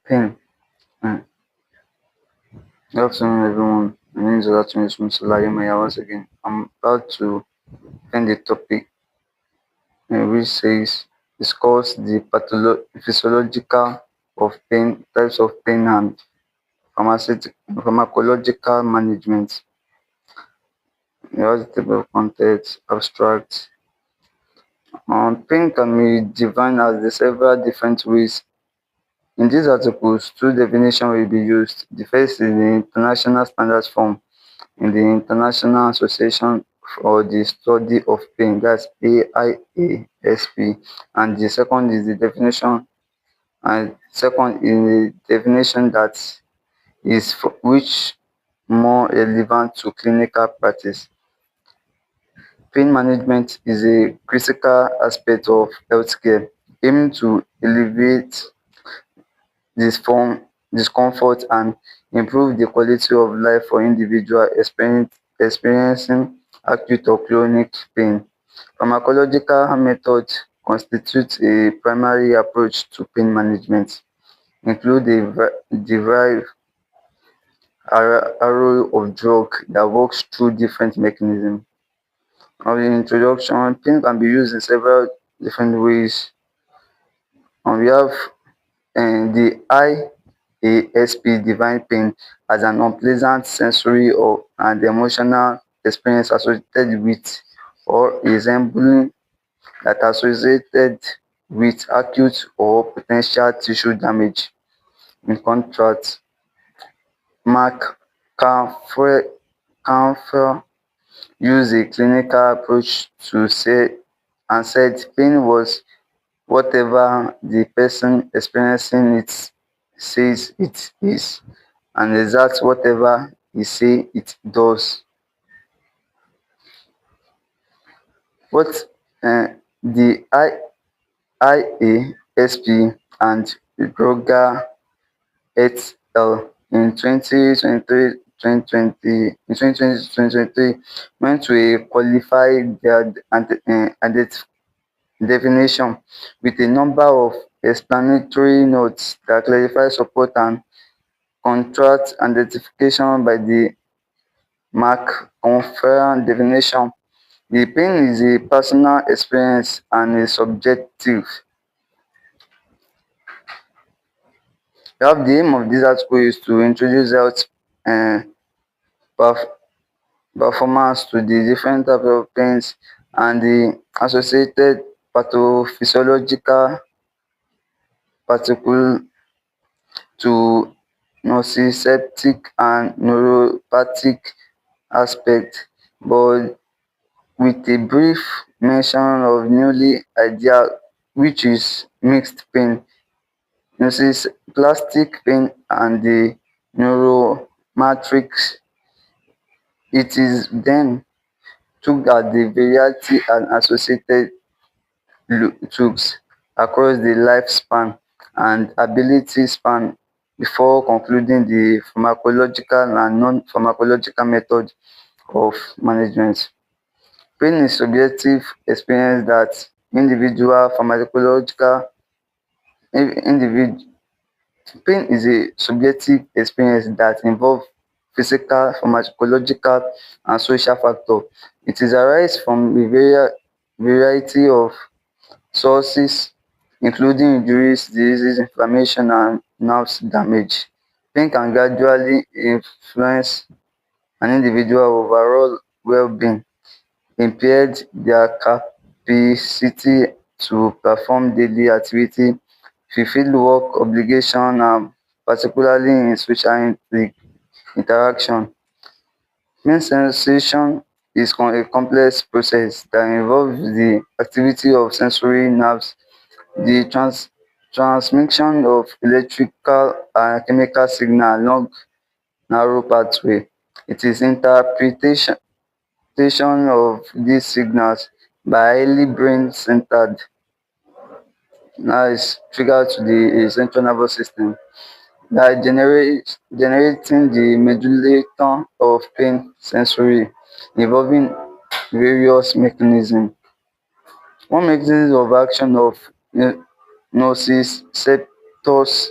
Pain. Mm. Good afternoon, everyone. My name is Olatunji Sulayemaya. Once again, I'm about to end the topic which says discuss the physiological of pain, types of pain, and pharmacological management. The table of contents, abstract. Pain can be defined as the several different ways. In these articles, two definitions will be used. The first is the International Standards Form in the International Association for the Study of Pain, that's AIASP, and the second is the definition, and second is the definition that is for which more relevant to clinical practice. Pain management is a critical aspect of healthcare, aiming to alleviate discomfort and improve the quality of life for individuals experiencing acute or chronic pain. Pharmacological methods constitute a primary approach to pain management, include a derived array of drugs that works through different mechanisms. Of the introduction, pain can be used in several different ways. We have the IASP define pain as an unpleasant sensory or and emotional experience associated with or resembling that associated with acute or potential tissue damage. In contrast, Mark Canfer used a clinical approach to say and said pain was whatever the person experiencing it says it is, and exact whatever he say it does. What the IASP and Groger et al. In 2023 in 2023 went to a qualified their definition with a number of explanatory notes that clarify support and contrast identification by the McConfer definition. The pain is a personal experience and is subjective. The aim of this article is to introduce health um performance to the different types of pains and the associated pathophysiological particle to nociceptive and neuropathic aspect, but with a brief mention of newly idea which is mixed pain, nociplastic pain and the neuromatrix. It is then took at the variety and associated tools across the lifespan and ability span before concluding the pharmacological and non-pharmacological method of management. Pain is subjective experience that individual pharmacological individual pain is a subjective experience that involves physical, pharmacological and social factors. It is arise from a variety of sources including injuries, diseases, inflammation and nerve damage. Pain can gradually influence an individual overall well-being, impaired their capacity to perform daily activity, fulfill work obligation and particularly in social interaction. Pain sensation is a complex process that involves the activity of sensory nerves, the transmission of electrical and chemical signal along narrow pathway. It is interpretation of these signals by highly brain-centered that is triggered to the central nervous system that generating the modulator of pain sensory involving various mechanisms. One mechanism of action of nociceptors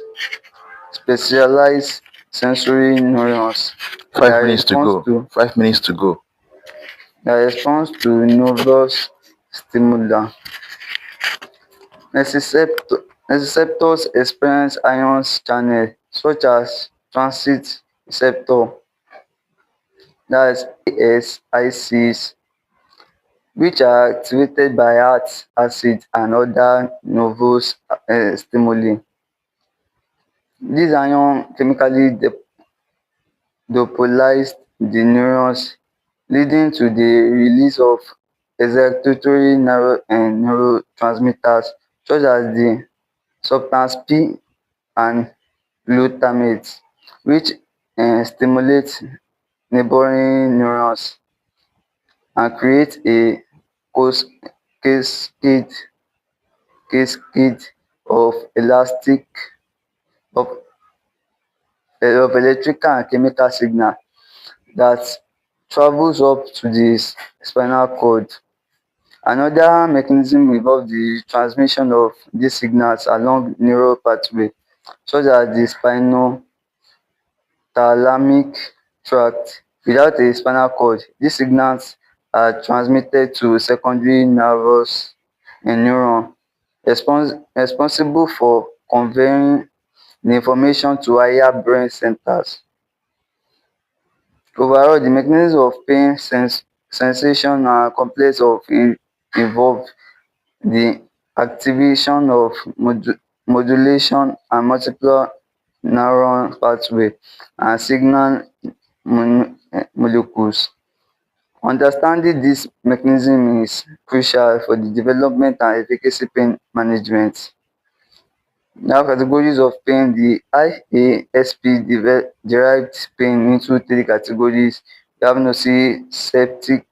specialized sensory neurons that 5 minutes to responds go. to 5 minutes to go. nervous stimuli. Nociceptors experience ion channels such as transit receptor ASICs, which are activated by heart acid and other nervous stimuli. These ions chemically depolarize the neurons, leading to the release of excitatory neurotransmitters such as the substance P and glutamate, which stimulate neighboring neurons and create a cascade cascade of elastic of, of electrical and chemical signal that travels up to the spinal cord. Another mechanism involve the transmission of these signals along neural pathway such as the spinothalamic tract. Without a spinal cord, these signals are transmitted to secondary nervous neuron responsible for conveying the information to higher brain centers. Overall, the mechanism of pain sensation are complex of involve the activation of modulation and multiple neuron pathway and signal molecules. Understanding this mechanism is crucial for the development and efficacy pain management. Now, categories of pain. The IASP derived pain into three categories. We have nociceptive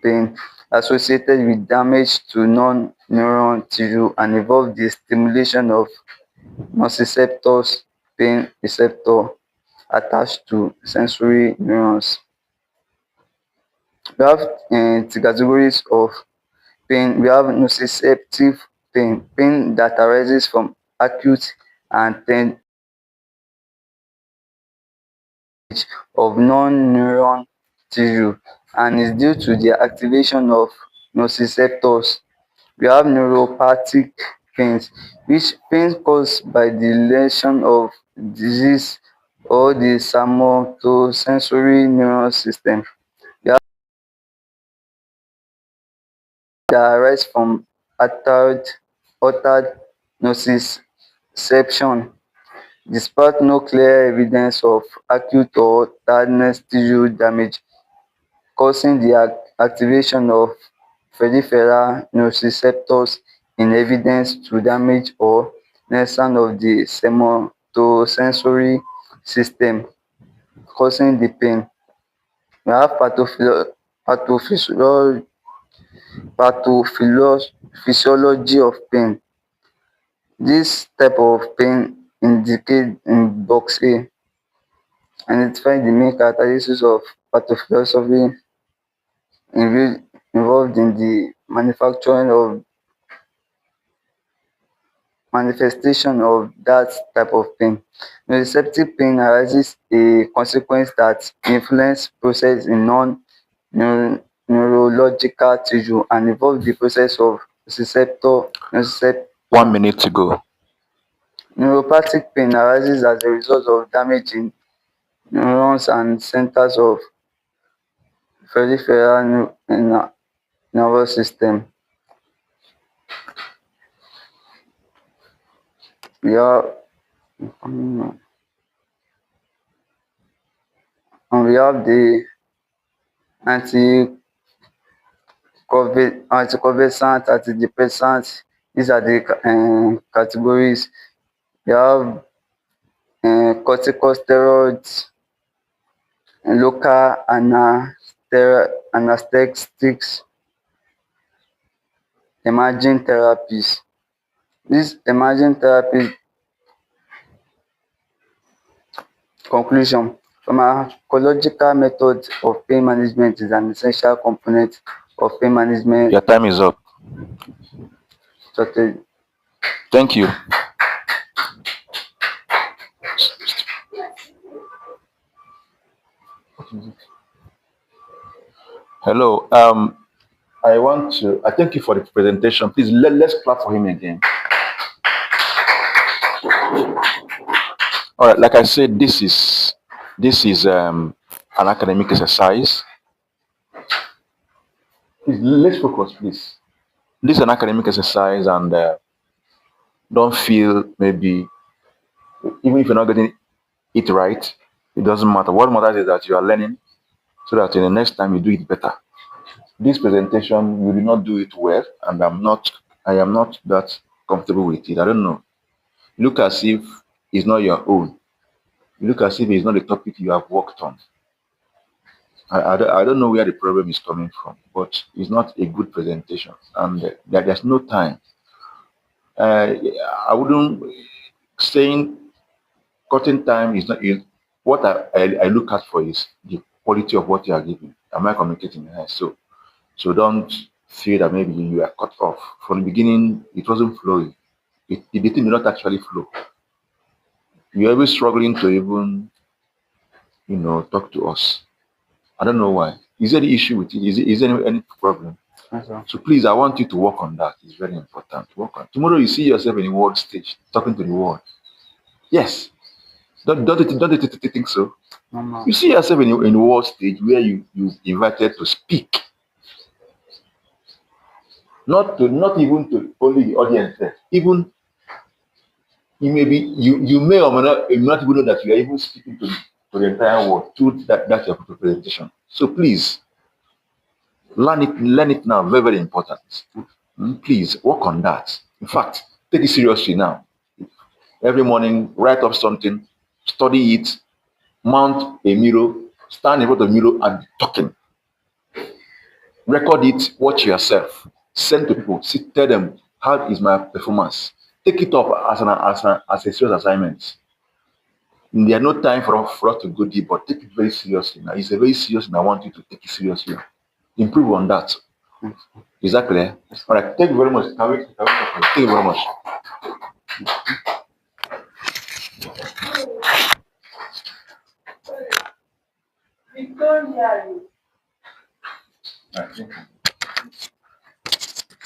pain associated with damage to non-neuron tissue and involve the stimulation of nociceptors pain receptor attached to sensory neurons. We have three categories of pain. We have nociceptive pain that arises from acute and of non-neuron tissue and is due to the activation of nociceptors. We have neuropathic pains, which pain caused by the lesion of disease or the somatosensory neuron system. We have that arise from altered nociception, despite no clear evidence of acute or tiredness tissue damage, causing the activation of peripheral nociceptors in evidence to damage or lesion of the somatosensory system, causing the pain. We have pathophysiology of pain. This type of pain indicate in box A, identify the main characteristics of pathophysiology involved in the manufacturing of manifestation of that type of pain. Nociceptive pain arises a consequence that influence process in neurological tissue and involve the process of nociceptor. 1 minute to go. Neuropathic pain arises as a result of damage in neurons and centers of peripheral nervous system. We have and we have the anticonvulsant, antidepressant. These are the categories. We have corticosteroids, local anesthetics, emerging therapies. These emerging therapies conclusion. Pharmacological method of pain management is an essential component of pain management Your time is up. strategy. Thank you. Hello. I thank you for the presentation. Please let's clap for him again. All right. Like I said, this is an academic exercise. Please let's focus, please. This is an academic exercise, and don't feel maybe even if you're not getting it right, it doesn't matter. What matters is that you are learning, so that in the next time you do it better. This presentation, you did not do it well, and I am not that comfortable with it. I don't know. You look as if it's not your own. You look as if it's not the topic you have worked on. I don't know where the problem is coming from, but it's not a good presentation, and there's no time. Uh, I wouldn't saying cutting time is not is what I look at for is the quality of what you are giving. Am I communicating? Yes. So don't feel that maybe you are cut off. From the beginning, it wasn't flowing. The thing did not actually flow. You're always struggling to even, talk to us. I don't know why. Is there any issue with it? Is there any problem? Yes, sir. So please, I want you to work on that. It's very important. Work on. Tomorrow, you see yourself in the world stage, talking to the world. Yes. Don't you think so? No, no. You see yourself in the world stage where you invited to speak, not even to only the audience there. Even you may or may not even know that you are even speaking to the entire world through that your presentation. So please learn it now. Very, very important. Please work on that. In fact, take it seriously now. Every morning, write up something, study it, mount a mirror, stand in front of the mirror and be talking. Record it, watch yourself, send to people, tell them how is my performance. Take it up as a serious assignment. There's no time for us to go deep, but take it very seriously. Now, it's a very serious, and I want you to take it seriously. Improve on that. Is that clear? All right. Thank you very much. Thank you very much. All right, thank you.